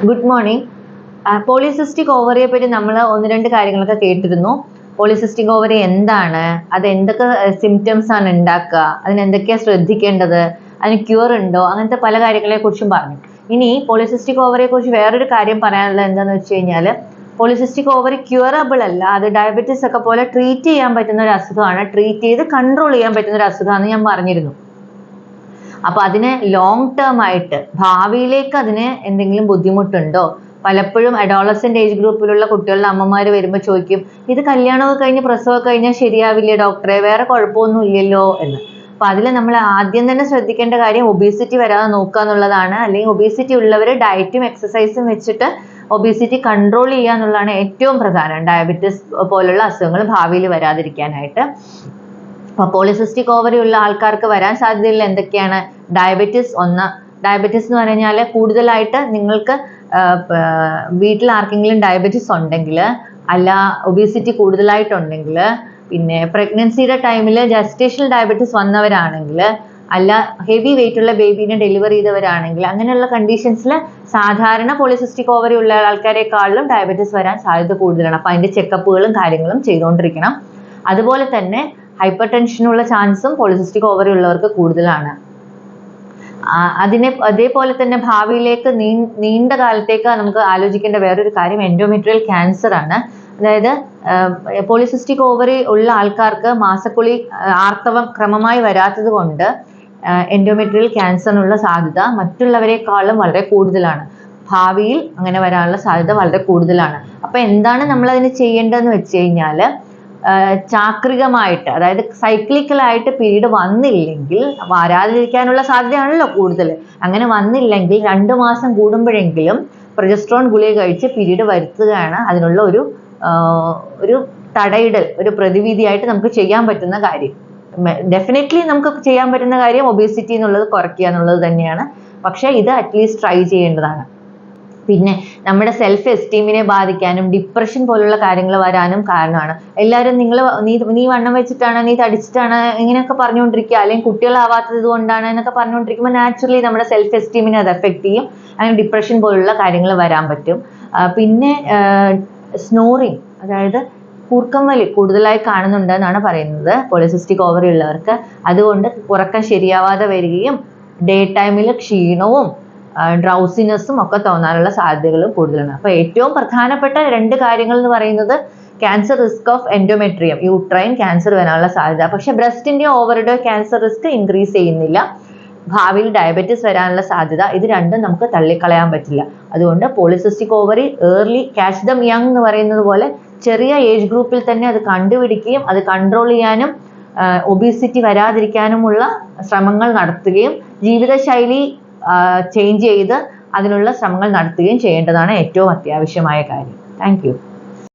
Good morning. Polycystic ഓവറിയെ പറ്റി നമ്മൾ ഒന്ന് രണ്ട് കാര്യങ്ങളൊക്കെ കേട്ടിരുന്നു. പോളിസിസ്റ്റിക് ഓവറി എന്താണ്, അത് എന്തൊക്കെ സിംറ്റംസ് ആണ് ഉണ്ടാക്കുക, അതിന് എന്തൊക്കെയാണ് ശ്രദ്ധിക്കേണ്ടത്, അതിന് ക്യൂർ ഉണ്ടോ, അങ്ങനത്തെ പല കാര്യങ്ങളെ കുറിച്ചും പറഞ്ഞു. ഇനി പോളിസിസ്റ്റിക് ഓവറിയെ കുറിച്ച് വേറൊരു കാര്യം പറയാനുള്ളത് എന്താണെന്ന് വെച്ച് കഴിഞ്ഞാൽ, പോളിസിസ്റ്റിക് ഓവറി ക്യൂറബിൾ അല്ല. അത് ഡയബറ്റീസ് ഒക്കെ പോലെ ട്രീറ്റ് ചെയ്യാൻ പറ്റുന്ന ഒരു അസുഖമാണ്, ട്രീറ്റ് ചെയ്ത് കൺട്രോൾ ചെയ്യാൻ പറ്റുന്ന ഒരു അസുഖമാണെന്ന് ഞാൻ പറഞ്ഞിരുന്നു. അപ്പൊ അതിന് ലോങ് ടേം ആയിട്ട് ഭാവിയിലേക്ക് അതിന് എന്തെങ്കിലും ബുദ്ധിമുട്ടുണ്ടോ? പലപ്പോഴും അഡോളസെന്റ് ഏജ് ഗ്രൂപ്പിലുള്ള കുട്ടികളുടെ അമ്മമാർ വരുമ്പോൾ ചോദിക്കും, ഇത് കല്യാണമൊക്കെ കഴിഞ്ഞ് പ്രസവമൊക്കെ കഴിഞ്ഞാൽ ശരിയാവില്ലേ ഡോക്ടറെ, വേറെ കുഴപ്പമൊന്നും ഇല്ലല്ലോ എന്ന്. അപ്പൊ അതിൽ നമ്മൾ ആദ്യം തന്നെ ശ്രദ്ധിക്കേണ്ട കാര്യം ഒബീസിറ്റി വരാതെ നോക്കുക എന്നുള്ളതാണ്. അല്ലെങ്കിൽ ഒബീസിറ്റി ഉള്ളവർ ഡയറ്റും എക്സസൈസും വെച്ചിട്ട് ഒബീസിറ്റി കൺട്രോൾ ചെയ്യുക എന്നുള്ളതാണ് ഏറ്റവും പ്രധാനം, ഡയബറ്റിസ് പോലുള്ള അസുഖങ്ങൾ ഭാവിയിൽ വരാതിരിക്കാനായിട്ട്. അപ്പോൾ പോളിസിസ്റ്റിക് ഓവറി ഉള്ള ആൾക്കാർക്ക് വരാൻ സാധ്യതയുള്ള എന്തൊക്കെയാണ്? ഡയബറ്റിസ് ഒന്ന്. ഡയബറ്റിസ് എന്ന് പറഞ്ഞാൽ കൂടുതലായിട്ട് നിങ്ങൾക്ക് വീട്ടിൽ ആർക്കെങ്കിലും ഡയബറ്റിസ് ഉണ്ടെങ്കിൽ, അല്ല ഒബീസിറ്റി കൂടുതലായിട്ടുണ്ടെങ്കിൽ, പിന്നെ പ്രഗ്നൻസിയുടെ ടൈമിൽ ജസ്റ്റേഷണൽ ഡയബറ്റിസ് വന്നവരാണെങ്കിൽ, അല്ല ഹെവി വെയിറ്റ് ഉള്ള ബേബീനെ ഡെലിവറി ചെയ്തവരാണെങ്കിൽ, അങ്ങനെയുള്ള കണ്ടീഷൻസിൽ സാധാരണ പോളിസിസ്റ്റിക് ഓവറി ഉള്ള ആൾക്കാരെക്കാളും ഡയബറ്റിസ് വരാൻ സാധ്യത കൂടുതലാണ്. അപ്പം അതിൻ്റെ ചെക്കപ്പുകളും കാര്യങ്ങളും ചെയ്തുകൊണ്ടിരിക്കണം. അതുപോലെ തന്നെ ഹൈപ്പർ ടെൻഷനുള്ള ചാൻസും പോളിസിസ്റ്റിക് ഓവറി ഉള്ളവർക്ക് കൂടുതലാണ്. അതേപോലെ തന്നെ ഭാവിയിലേക്ക് നീണ്ട കാലത്തേക്ക് നമുക്ക് ആലോചിക്കേണ്ട വേറൊരു കാര്യം എൻഡോമെട്രിയൽ ക്യാൻസർ ആണ്. അതായത് പോളിസിസ്റ്റിക് ഓവറി ഉള്ള ആൾക്കാർക്ക് മാസക്കുളി ആർത്തവം ക്രമമായി വരാത്തത് കൊണ്ട് എൻഡോമെട്രിയൽ ക്യാൻസറിനുള്ള സാധ്യത മറ്റുള്ളവരെക്കാളും വളരെ കൂടുതലാണ്. ഭാവിയിൽ അങ്ങനെ വരാനുള്ള സാധ്യത വളരെ കൂടുതലാണ്. അപ്പൊ എന്താണ് നമ്മൾ അതിന് ചെയ്യേണ്ടതെന്ന് വെച്ച് കഴിഞ്ഞാൽ, ചാക്രികമായിട്ട്, അതായത് സൈക്ലിക്കലായിട്ട് പീരീഡ് വന്നില്ലെങ്കിൽ, വരാതിരിക്കാനുള്ള സാധ്യതയാണല്ലോ കൂടുതൽ, അങ്ങനെ വന്നില്ലെങ്കിൽ 2 മാസം കൂടുമ്പോഴെങ്കിലും പ്രൊജസ്ട്രോൺ ഗുളിക കഴിച്ച് പീരീഡ് വരുത്തുകയാണ് അതിനുള്ള ഒരു തടയിടൽ, ഒരു പ്രതിവിധിയായിട്ട് നമുക്ക് ചെയ്യാൻ പറ്റുന്ന കാര്യം. ഡെഫിനറ്റ്ലി നമുക്ക് ചെയ്യാൻ പറ്റുന്ന കാര്യം ഒബേസിറ്റി എന്നുള്ളത് കുറയ്ക്കുക എന്നുള്ളത് തന്നെയാണ്. പക്ഷെ ഇത് അറ്റ്ലീസ്റ്റ് ട്രൈ ചെയ്യേണ്ടതാണ്. പിന്നെ നമ്മുടെ സെൽഫ് എസ്റ്റീമിനെ ബാധിക്കാനും ഡിപ്രഷൻ പോലുള്ള കാര്യങ്ങൾ വരാനും കാരണമാണ്. എല്ലാവരും നീ വണ്ണം വെച്ചിട്ടാണ്, നീ തടിച്ചിട്ടാണ്, ഇങ്ങനെയൊക്കെ പറഞ്ഞുകൊണ്ടിരിക്കുക, അല്ലെങ്കിൽ കുട്ടികളാവാത്തത് കൊണ്ടാണ് എന്നൊക്കെ പറഞ്ഞുകൊണ്ടിരിക്കുമ്പോൾ നാച്ചുറലി നമ്മുടെ സെൽഫ് എസ്റ്റീമിനെ അത് എഫക്ട് ചെയ്യും. അങ്ങനെ ഡിപ്രഷൻ പോലുള്ള കാര്യങ്ങൾ വരാൻ പറ്റും. പിന്നെ സ്നോറിങ്, അതായത് കൂർക്കം വലി കൂടുതലായി കാണുന്നുണ്ട് എന്നാണ് പറയുന്നത് പോളിസിസ്റ്റിക് ഓവറി ഉള്ളവർക്ക്. അതുകൊണ്ട് ഉറക്കം ശരിയാവാതെ വരികയും ഡേ ടൈമിൽ ക്ഷീണവും ഡ്രൗസിനെസ്സും ഒക്കെ തോന്നാനുള്ള സാധ്യതകളും കൂടുതലാണ്. അപ്പോൾ ഏറ്റവും പ്രധാനപ്പെട്ട 2 കാര്യങ്ങൾ എന്ന് പറയുന്നത് cancer risk of endometrium, uterine cancer വരാനുള്ള സാധ്യത. പക്ഷെ ബ്രസ്റ്റിന്റെ ഓവറിയുടെ ക്യാൻസർ റിസ്ക് ഇൻക്രീസ് ചെയ്യുന്നില്ല. ഭാവിയിൽ ഡയബറ്റിസ് വരാനുള്ള സാധ്യത, ഇത് രണ്ടും നമുക്ക് തള്ളിക്കളയാൻ പറ്റില്ല. അതുകൊണ്ട് polycystic ovary early catch dum young എന്ന് പറയുന്നത് പോലെ ചെറിയ ഏജ് ഗ്രൂപ്പിൽ തന്നെ അത് കണ്ടുപിടിക്കുകയും അത് കൺട്രോൾ ചെയ്യാനും ഒബീസിറ്റി വരാതിരിക്കാനുമുള്ള ശ്രമങ്ങൾ നടത്തുകയും ജീവിതശൈലി ചേഞ്ച് ചെയ്ത് അതിനുള്ള ശ്രമങ്ങൾ നടത്തുകയും ചെയ്യേണ്ടതാണ് ഏറ്റവും അത്യാവശ്യമായ കാര്യം. Thank you.